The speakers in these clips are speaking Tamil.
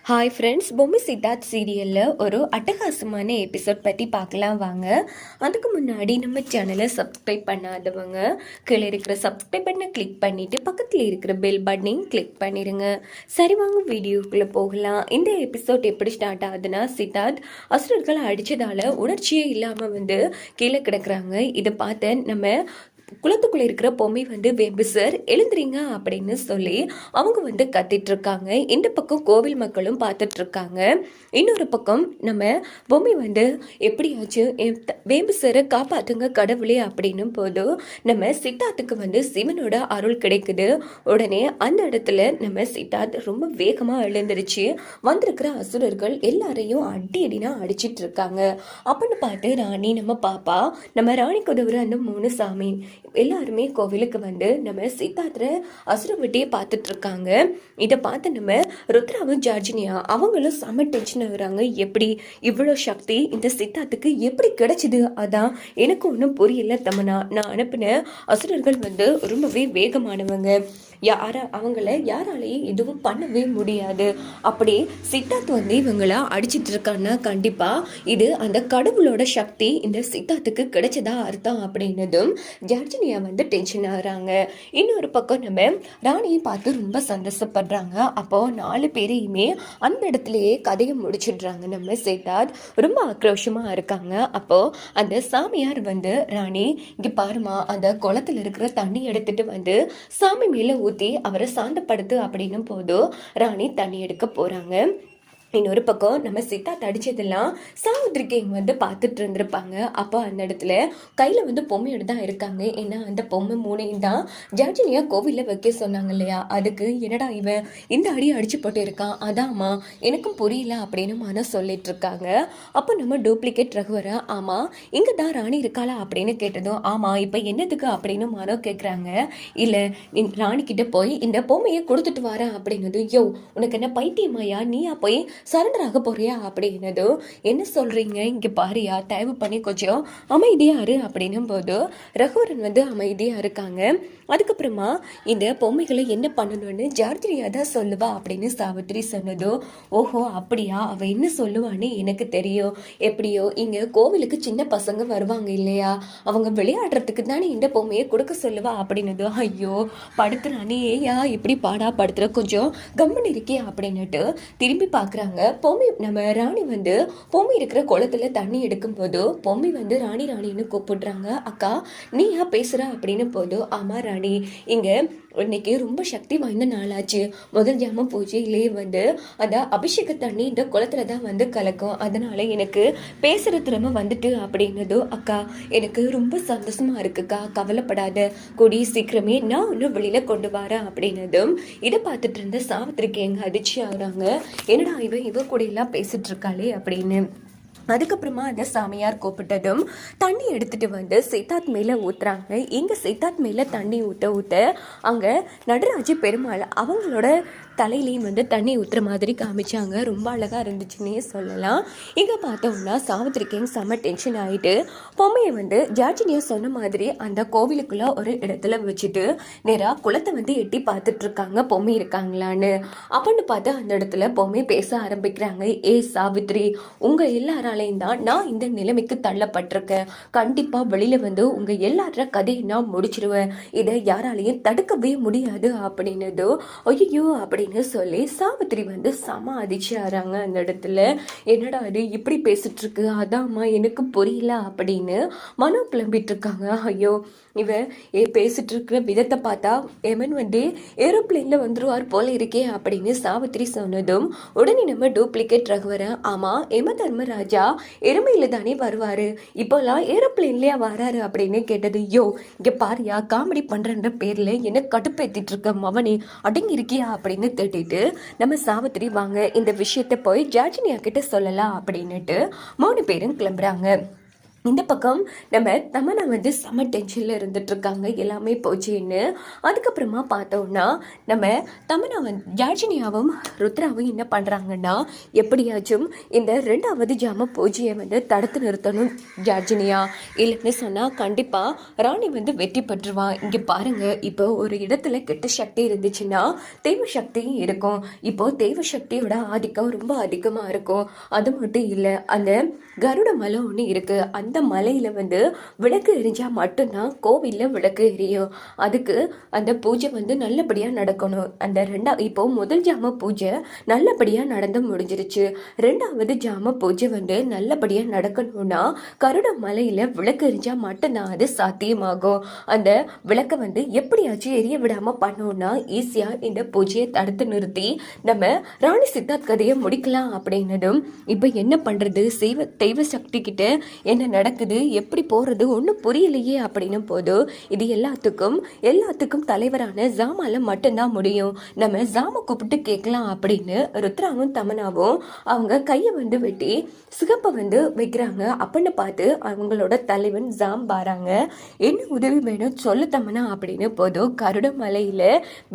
ஹாய் ஃப்ரெண்ட்ஸ், பொம்மி சித்தார்த் சீரியலில் ஒரு அட்டகாசமான எபிசோட் பற்றி பார்க்கலாம் வாங்க. அதுக்கு முன்னாடி நம்ம சேனலை சப்ஸ்கிரைப் பண்ணாதவங்க கீழே இருக்கிற சப்ஸ்கிரைப் பட்டனை கிளிக் பண்ணிவிட்டு பக்கத்தில் இருக்கிற பெல் பட்டனையும் கிளிக் பண்ணிடுங்க. சரி வாங்க வீடியோக்குள்ளே போகலாம். இந்த எபிசோட் எப்படி ஸ்டார்ட் ஆகுதுன்னா, சித்தார்த் அசுரர்களை அடித்ததால் உணர்ச்சியே இல்லாமல் கீழே கிடக்குறாங்க. இதை பார்த்து நம்ம குளத்துக்குள்ளே இருக்கிற பொம்மை வேம்பு சார் எழுந்துறீங்க அப்படின்னு சொல்லி அவங்க கத்திட்டு இருக்காங்க. இந்த பக்கம் கோவில் மக்களும் பார்த்துட்டு இருக்காங்க. இன்னொரு பக்கம் நம்ம பொம்மை எப்படியாச்சும் வேம்பு சாரை காப்பாற்றுங்க கடவுளே அப்படின்னும் போது நம்ம சித்தார்த்துக்கு சிவனோட அருள் கிடைக்குது. உடனே அந்த இடத்துல நம்ம சித்தார்த் ரொம்ப வேகமாக எழுந்துருச்சு. வந்திருக்கிற அசுரர்கள் எல்லாரையும் அடினா அடிச்சிட்டு இருக்காங்க. அப்படின்னு பார்த்து ராணி, நம்ம பாப்பா, நம்ம ராணி குதவுற அந்த 3 சாமி எல்லாருமே கோவிலுக்கு நம்ம சித்தார்த்த அசுர விட்டியே பார்த்துட்டு இருக்காங்க. இதை பார்த்து நம்ம ருத்ராவும் ஜார்ஜினியா அவங்களும் செம டென்ஷன் ஆகுறாங்க. எப்படி இவ்வளோ சக்தி இந்த சித்தார்த்துக்கு எப்படி கிடைச்சிது? அதான் எனக்கு ஒன்றும் புரியல தமனா. நான் அனுப்பின அசுரர்கள் ரொம்பவே வேகமானவங்க. அவங்கள யாராலையும் எதுவும் பண்ணவே முடியாது. அப்படி சித்தார்த் இவங்கள அடிச்சிட்டு இருக்கான்னா கண்டிப்பா இது அந்த கடவுளோட சக்தி இந்த சித்தார்த்துக்கு கிடைச்சதா அர்த்தம் அப்படின்னதும் ஜார்ஜினியா டென்ஷன் ஆகுறாங்க. இன்னொரு பக்கம் நம்ம ராணியை பார்த்து ரொம்ப சந்தோஷப்படுறாங்க. அப்போ 4 பேரையுமே அந்த இடத்துலயே கதையை முடிச்சிடுறாங்க. நம்ம சித்தார்த் ரொம்ப ஆக்ரோஷமா இருக்காங்க. அப்போ அந்த சாமியார் ராணி இங்க பாருமா, அந்த குளத்துல இருக்கிற தண்ணி எடுத்துட்டு சாமி மேல ஊற்றி அவரை சாந்தப்படுத்து அப்படின்னும் போது ராணி தண்ணி எடுக்க போறாங்க. இன்னொரு பக்கம் நம்ம சித்தார்த் அடிச்சதெல்லாம் சாவித்ரி கேங் பார்த்துட்டு இருந்திருப்பாங்க. அப்போ அந்த இடத்துல கையில் பொம்மையோட தான் இருக்காங்க. ஏன்னா அந்த பொம்மை 3 தான் ஜார்ஜினியா கோவிலில் வைக்க சொன்னாங்க இல்லையா? அதுக்கு என்னடா இவன் இந்த அடி அடிச்சு போட்டு இருக்கான், அதாம்மா எனக்கும் புரியல அப்படின்னு மன சொல்லிட்டு இருக்காங்க. அப்போ நம்ம டூப்ளிகேட் ரகுவர, ஆமா இங்கே தான் ராணி இருக்காளா அப்படின்னு கேட்டதும், ஆமா இப்போ என்னதுக்கு அப்படின்னு மனோ கேட்குறாங்க. இல்லை ராணிக்கிட்ட போய் இந்த பொம்மையை கொடுத்துட்டு வரேன் அப்படின்னது. யோ உனக்கு என்ன பைத்தியமாயா, நீயா போய் சரண்டர் ஆக போறியா அப்படின்னதும், என்ன சொல்றீங்க, இங்க பாரியா தயவு பண்ணி கொஞ்சம் அமைதியா இரு அப்படின்னும் போது ரகுவரன் அமைதியா இருக்காங்க. அதுக்கப்புறமா இந்த பொம்மைகளை என்ன பண்ணணும்னு ஜார்ஜினியா தான் சொல்லுவா அப்படின்னு சாவித்ரி சொன்னதும், ஓஹோ அப்படியா, அவ என்ன சொல்லுவான்னு எனக்கு தெரியும். எப்படியோ இங்க கோவிலுக்கு சின்ன பசங்க வருவாங்க இல்லையா, அவங்க விளையாடுறதுக்கு தானே இந்த பொம்மையை கொடுக்க சொல்லுவா அப்படின்னதும், ஐயோ படுத்துறானே, ஏயா இப்படி பாடா படுத்துற, கொஞ்சம் கம்மன் இருக்கியா அப்படின்னுட்டு திரும்பி பார்க்குறாங்க. பொம்மி நம்ம ராணி பொம்மி இருக்கிற குளத்துல தண்ணி எடுக்கும் போது பொம்மி ராணி ராணின்னு கூப்பிடுறாங்க. அக்கா நீயா பேசுற அப்படின்னு போது, ஆமா ராணி, இங்க இன்னைக்கு ரொம்ப சக்தி வாய்ந்த நாளாச்சு. முதல் ஜாம பூஜையிலேயே அந்த அபிஷேக தண்ணி இந்த குளத்துல தான் கலக்கும். அதனால எனக்கு பேசுற திறமை வந்துட்டு அப்படின்னதோ, அக்கா எனக்கு ரொம்ப சந்தோஷமா இருக்குக்கா, கவலைப்படாத, கூடி சீக்கிரமே நான் ஒன்னும் வெளியில கொண்டு வரேன் அப்படின்னதும் இதை பார்த்துட்டு இருந்த சாவித்திரிக்கு எங்க அதிர்ச்சி ஆகுறாங்க. என்னடா இவ கூட எல்லாம் பேசிட்டு இருக்காளே அப்படின்னு. அதுக்கப்புறமா அந்த சாமியார் கூப்பிட்டதும் தண்ணி எடுத்துட்டு சித்தார்த் மேலே ஊற்றுறாங்க. இங்கே சித்தார்த் மேலே தண்ணி ஊற்ற அங்கே நடராஜ பெருமாள் அவங்களோட தலையிலையும் தண்ணி ஊற்றுற மாதிரி காமிச்சாங்க. ரொம்ப அழகாக இருந்துச்சுன்னே சொல்லலாம். இங்கே பார்த்தோம்னா சாவித்திரிக்கையும் செம்ம டென்ஷன் ஆகிட்டு பொம்மையை ஜார்ஜினியா சொன்ன மாதிரி அந்த கோவிலுக்குள்ள ஒரு இடத்துல வச்சுட்டு நேராக குளத்தை எட்டி பார்த்துட்டு இருக்காங்க, பொம்மை இருக்காங்களான்னு. அப்படின்னு பார்த்து அந்த இடத்துல பொம்மை பேச ஆரம்பிக்கிறாங்க. ஏ சாவித்ரி, உங்கள் எல்லாராலையும் தான் நான் இந்த நிலைமைக்கு தள்ளப்பட்டிருக்கேன். கண்டிப்பாக வெளியில் உங்கள் எல்லார கதையை நான் முடிச்சிருவேன். இதை யாராலையும் தடுக்கவே முடியாது அப்படின்னதோ, ஐயோ அப்படி சொல்லி சாவித்திரி செம அதிர்ச்சியாகிறாங்க. அந்த இடத்துல என்னடா அது இப்படி பேசிட்டு இருக்கு, அதாம்மா எனக்கு புரியல அப்படின்னு மனோ கிளம்பிட்டு இருக்காங்க. ஐயோ இவ பேசிட்டு இருக்கிற விதத்தை பார்த்தா எமன் ஏரோப்ளேன்ல வந்துருவார் போல இருக்கே அப்படின்னு சாவித்திரி சொன்னதும் உடனே நம்ம டூப்ளிகேட் ரகுவர, ஆமா எம தர்மராஜா எருமையில தானே வருவாரு, இப்போலாம் ஏரோப்ளேன்லயா வராரு அப்படின்னு கேட்டது. யோ இங்க பாரியா, காமெடி பண்றன்ற பேர்ல என்ன கடுப்பேத்திட்டு இருக்க மவனே, அடங்கி இருக்கியா அப்படின்னு திட்டிட்டு நம்ம சாவித்திரி, வாங்க இந்த விஷயத்த போய் ஜார்ஜினியா கிட்ட சொல்லலாம் அப்படின்னுட்டு 3 பேரும் கிளம்புறாங்க. இந்த பக்கம் நம்ம தமன்னா வந்து செம டென்ஷனில் இருந்துட்டு இருக்காங்க, எல்லாமே போச்சுன்னு. அதுக்கப்புறமா பார்த்தோம்னா நம்ம தமன்னா வந்து ஜார்ஜினியாவும் ருத்ராவும் என்ன பண்ணுறாங்கன்னா, எப்படியாச்சும் இந்த 2வது ஜாம பூஜையை வந்து தடுத்து நிறுத்தணும் ஜார்ஜினியா, இல்லைன்னு சொன்னால் கண்டிப்பாக ராணி வந்து வெற்றி பெற்றுவான். இங்கே பாருங்கள், இப்போ ஒரு இடத்துல கெட்ட சக்தி இருந்துச்சுன்னா தெய்வ சக்தியும் இருக்கும். இப்போது தெய்வ சக்தியோட ஆதிக்கம் ரொம்ப அதிகமாக இருக்கும். அது மட்டும் இல்லை, அந்த கருட மலை ஒன்று இருக்குது, அந்த மலையில் வந்து விளக்கு எரிஞ்சால் மட்டும்தான் கோவிலில் விளக்கு எரியும். அதுக்கு அந்த பூஜை வந்து நல்லபடியாக நடக்கணும். அந்த இப்போ முதல் ஜாம பூஜை நல்லபடியாக நடந்து முடிஞ்சிருச்சு. 2வது ஜாம பூஜை வந்து நல்லபடியாக நடக்கணும்னா கருட மலையில் விளக்கு எரிஞ்சால் மட்டும்தான் அது சாத்தியமாகும். அந்த விளக்கை வந்து எப்படியாச்சும் எரிய விடாமல் பண்ணோம்னா ஈஸியாக இந்த பூஜையை தடுத்து நிறுத்தி நம்ம ராணி சித்தார்த் கதையை முடிக்கலாம் அப்படின்னதும், இப்போ என்ன பண்ணுறது, தெய்வ சக்தி கிட்ட என்ன நடக்குது, எப்படி போகிறது ஒன்றும் புரியலையே அப்படின்னு போதும். இது எல்லாத்துக்கும் தலைவரான ஜாமால மட்டும்தான் முடியும். நம்ம ஜாம கூப்பிட்டு கேட்கலாம் அப்படின்னு ருத்ராவும் தமனாவும் அவங்க கையை வந்து வெட்டி சிகப்பை வந்து வைக்கிறாங்க. அப்படின்னு பார்த்து அவங்களோட தலைவன் ஜாம் பாராங்க. என்ன உதவி வேணும் சொல்லு தமனா அப்படின்னு போதும். கருட மலையில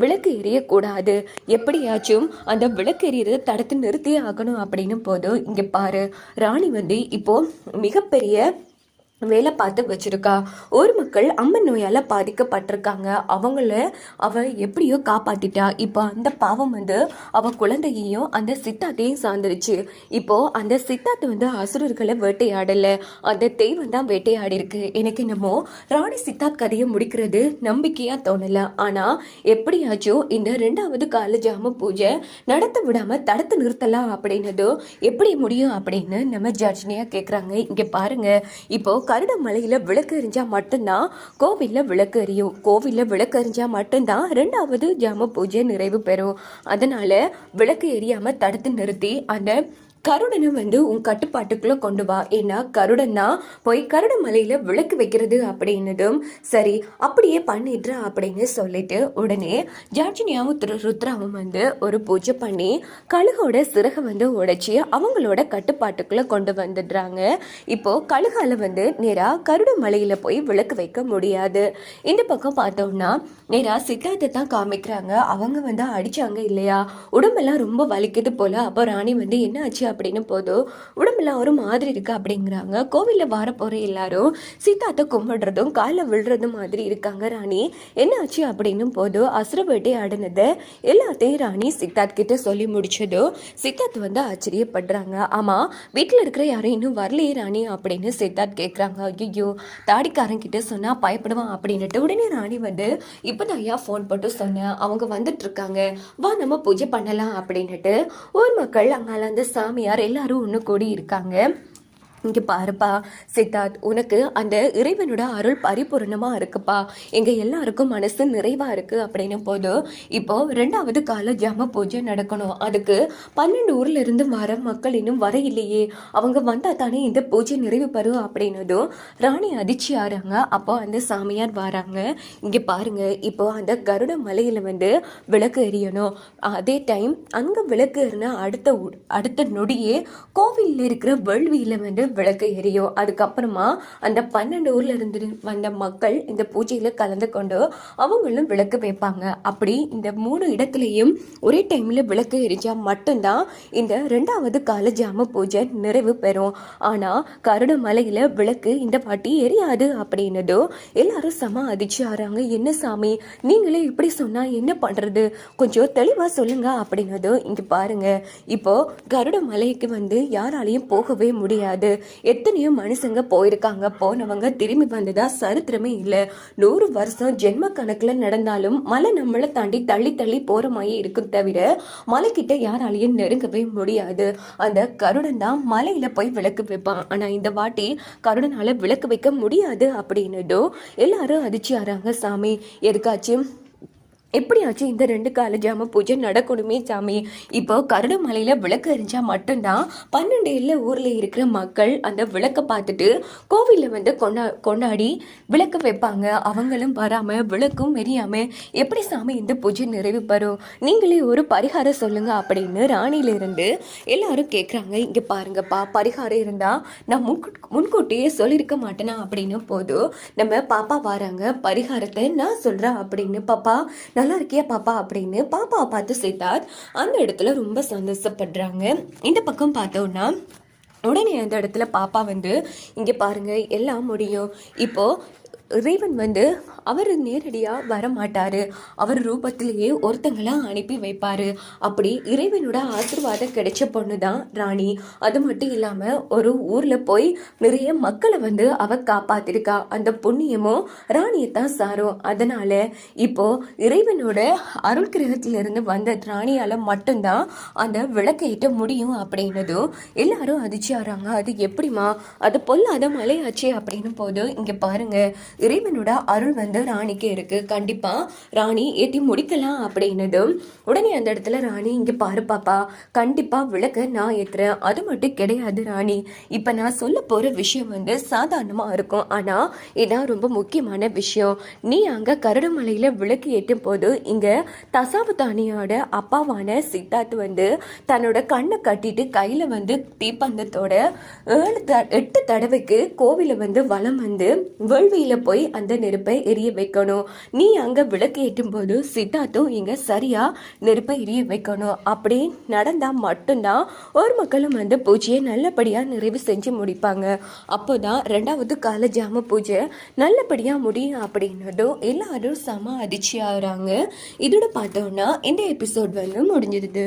விளக்கு எரியக்கூடாது, எப்படியாச்சும் அந்த விளக்கு எரியறதை தடுத்து நிறுத்தி ஆகணும் அப்படின்னு போதும். இங்க பாரு, ராணி வந்து இப்போ மிகப்பெரிய வேலை பார்த்து வச்சிருக்கா. ஒரு மக்கள் அம்மன் நோயால் பாதிக்கப்பட்டிருக்காங்க, அவ எப்படியோ காப்பாத்திட்டா. இப்போ அந்த பாவம் வந்து அவ குழந்தையையும் அந்த சித்தாத்தையும் சார்ந்துருச்சு. இப்போ அந்த சித்தாத்தை வந்து அசுரர்களை வேட்டையாடல, அந்த தெய்வம் தான் வேட்டையாடி இருக்கு. எனக்கு என்னமோ ராணி சித்தார்த் கதையை முடிக்கிறது நம்பிக்கையா தோணல. ஆனா எப்படியாச்சும் இந்த 2வது கால ஜாம பூஜை நடத்த விடாம தடுத்து நிறுத்தலாம் அப்படின்னது எப்படி முடியும் அப்படின்னு நம்ம ஜார்ஜினியா கேட்குறாங்க. இங்க பாருங்க, இப்போ கருட மலையில விளக்கு எரிஞ்சா மட்டும்தான் கோவில்ல விளக்கு எரியும். கோவில்ல விளக்கு எரிஞ்சா மட்டும்தான் 2வது ஜாம பூஜை நிறைவு பெறும். அதனால விளக்கு எரியாம தடுத்து நிறுத்தி அந்த கருடனை வந்து உன் கட்டுப்பாட்டுக்குள்ள கொண்டு வா. ஏன்னா கருடன் தான் போய் கருட மலையில விளக்கு வைக்கிறது அப்படின்னதும், சரி அப்படியே பண்ணிடுற அப்படின்னு சொல்லிட்டு உடனே ஜார்ஜினியாவும் ருத்ராவும் வந்து ஒரு பூஜை பண்ணி கழுகோட சிறகை வந்து உடைச்சி அவங்களோட கட்டுப்பாட்டுக்குள்ள கொண்டு வந்துடுறாங்க. இப்போ கழுகால வந்து நேரா கருட மலையில போய் விளக்கு வைக்க முடியாது. இந்த பக்கம் பார்த்தோம்னா நேரா சித்தார்த்தை தான் காமிக்கிறாங்க. அவங்க வந்து அடிச்சாங்க இல்லையா, உடம்பெல்லாம் ரொம்ப வலிக்குது போல. அப்போ ராணி வந்து என்ன ஆச்சு அப்படின்னு போதும், உடம்புலாம் ஒரு மாதிரி இருக்கு அப்படிங்கிறாங்க. கோவிலில் வர போற எல்லாரும் சீதாத்தை கும்பிடுறதும் காலில் விழுறதும் மாதிரி இருக்காங்க. ராணி என்ன ஆச்சு அப்படின்னு போதும், அசுர வேட்டை ஆடினதை எல்லாத்தையும் ராணி சித்தார்த் கிட்ட சொல்லி முடிச்சதோ சித்தார்த் வந்து ஆச்சரியப்படுறாங்க. ஆமா, வீட்டில் இருக்கிற யாரும் இன்னும் வரலையே ராணி அப்படின்னு சித்தார்த் கேட்குறாங்க. ஐயோ, தாடிக்காரன் கிட்ட சொன்னா பயப்படுவான் அப்படின்னுட்டு உடனே ராணி வந்து இப்போதான் ஐயா ஃபோன் போட்டு சொன்னேன், அவங்க வந்துட்டு இருக்காங்க, வா நம்ம பூஜை பண்ணலாம் அப்படின்னுட்டு ஊர் மக்கள் அங்கால அந்த சாமியார் எல்லாரும் ஒன்று கூடி இருக்காங்க. இங்கே பாருப்பா சித்தார்த், உனக்கு அந்த இறைவனோட அருள் பரிபூர்ணமாக இருக்குப்பா, எங்கள் எல்லாருக்கும் மனசு நிறைவாக இருக்குது அப்படின்னு போதும். இப்போ 2வது கால ஜாம பூஜை நடக்கணும். அதுக்கு 12 ஊர்ல இருந்து வர மக்கள் இன்னும் வர இல்லையே, அவங்க வந்தால் தானே இந்த பூஜை நிறைவு பெறும் அப்படின்னதும் ராணி அதிர்ச்சி ஆறாங்க. அப்போ அந்த சாமியார் வராங்க. இங்கே பாருங்க, இப்போ அந்த கருட மலையில் வந்து விளக்கு எரியணும். அதே டைம் அங்கே விளக்கு எறின அடுத்த நொடியே கோவிலில் இருக்கிற வேள்வியில் வந்து விளக்கு எரியும். அதுக்கப்புறமா அந்த 12 ஊர்ல இருந்து வந்த மக்கள் இந்த பூஜையில கலந்து கொண்டு அவங்களும் விளக்கு வைப்பாங்க. அப்படி இந்த 3 இடத்துலையும் ஒரே டைம்ல விளக்கு எரிஞ்சா மட்டும்தான் இந்த 2வது கால ஜாம பூஜை நிறைவு பெறும். ஆனா கருட மலையில விளக்கு இந்த பாட்டி எரியாது அப்படின்னதோ எல்லாரும் சம அதிர்ச்சி ஆறாங்க. என்ன சாமி, நீங்களே இப்படி சொன்னா என்ன பண்றது, கொஞ்சம் தெளிவா சொல்லுங்க அப்படின்னதோ. இங்க பாருங்க, இப்போ கருட மலைக்கு வந்து யாராலையும் போகவே முடியாது. எத்தனையோ மனுஷங்க போயிருக்காங்க, போனவங்க திரும்பி வந்ததா சரித்திரமே இல்லை. 100 வருஷம் ஜென்ம கணக்குல நடந்தாலும் மலை நம்மளை தாண்டி தள்ளி தள்ளி போற மாதிரி இருக்கும் தவிர மலைக்கிட்ட யாராலையும் நெருங்கவே முடியாது. அந்த கருடன் தான் மலையில போய் விளக்கு வைப்பான். ஆனா இந்த வாட்டி கருடனால விளக்கு வைக்க முடியாது அப்படின்னதோ எல்லாரும் அதிர்ச்சி ஆறாங்க. சாமி, எதுக்காச்சும் எப்படியாச்சும் இந்த 2 கால ஜாம பூஜை நடக்கணுமே சாமி. இப்போ கருடமலையில விளக்கு எரிஞ்சா மட்டும்தான் 12 இல்ல ஊர்ல இருக்கிற மக்கள் அந்த விளக்க பார்த்துட்டு கோவில்ல வந்து கொண்டாடி விளக்கு வைப்பாங்க. அவங்களும் வராம விளக்கும் எரியாம எப்படி சாமி இந்த பூஜை நிறைவு பெறும்? நீங்களே ஒரு பரிகாரம் சொல்லுங்க அப்படின்னு ராணியில இருந்து எல்லாரும் கேட்குறாங்க. இங்க பாருங்கப்பா, பரிகாரம் இருந்தா நான் முன்கூட்டியே சொல்லியிருக்க மாட்டேனா அப்படின்னு போதும் நம்ம பாப்பா வராங்க, பரிகாரத்தை நான் சொல்றேன் அப்படின்னு. பாப்பா நல்லா இருக்கியா பாப்பா அப்படின்னு பாப்பாவை பார்த்து சித்தார்த் அந்த இடத்துல ரொம்ப சந்தோஷப்படுறாங்க. இந்த பக்கம் பார்த்தோன்னா உடனே அந்த இடத்துல பாப்பா வந்து இங்கே பாருங்க எல்லாம் முடியும். இப்போ இறைவன் வந்து அவர் நேரடியாக வரமாட்டார், அவர் ரூபத்திலேயே ஒருத்தங்களை அனுப்பி வைப்பார். அப்படி இறைவனோட ஆசீர்வாதம் கிடைச்ச பொண்ணு தான் ராணி. அது மட்டும் இல்லாமல் ஒரு ஊரில் போய் நிறைய மக்களை வந்து அவள் காப்பாத்திருக்கா. அந்த புண்ணியமும் ராணியை தான் சாரும். அதனால் இப்போ இறைவனோட அருள் கிரகத்திலிருந்து வந்த ராணியால் மட்டும்தான் அந்த விளக்கேற்ற முடியும் அப்படின்னதும் எல்லாரும் அதிர்ச்சி ஆறாங்க. அது எப்படிமா, அது பொல்லாத மலையாச்சே அப்படின்னு போது இங்கே பாருங்க, இறைவனோட அருள் வந்து ராணிக்கு இருக்கு, கண்டிப்பா ராணி ஏற்றி முடிக்கலாம் அப்படின்னதும் உடனே அந்த இடத்துல ராணி இங்க பாரு பாப்பா, கண்டிப்பா விளக்க நான் ஏத்துறேன். அது மட்டும் கிடையாது ராணி, இப்ப நான் சொல்ல போற விஷயம் வந்து சாதாரணமா இருக்கும், ஆனா இதான் ரொம்ப முக்கியமான விஷயம். நீ அங்க கருடமலையில விளக்கு ஏற்றும் போது இங்க தசாவதானியோட அப்பாவான சித்தார்த் வந்து தன்னோட கண்ணை கட்டிட்டு கையில வந்து தீப்பந்தத்தோட 8 தடவைக்கு கோவில வந்து வலம் வந்து வேள்வியில போய் அந்த நெருப்பை எரிய வைக்கணும். நீ அங்க விளக்கு ஏற்றும் போது சித்தார்த்தும் இங்க சரியா நெருப்பை எரிய வைக்கணும். அப்படி நடந்தா மட்டும்தான் ஒரு மக்களும் வந்து பூஜையை நல்லபடியா நிறைவு செஞ்சு முடிப்பாங்க. அப்போதான் 2வது கால ஜாம பூஜை நல்லபடியா முடியும் அப்படின்னதும் எல்லாரும் சம அதிர்ச்சி ஆகுறாங்க. இதோட பார்த்தோம்னா இந்த எபிசோட் வந்து முடிஞ்சிருது.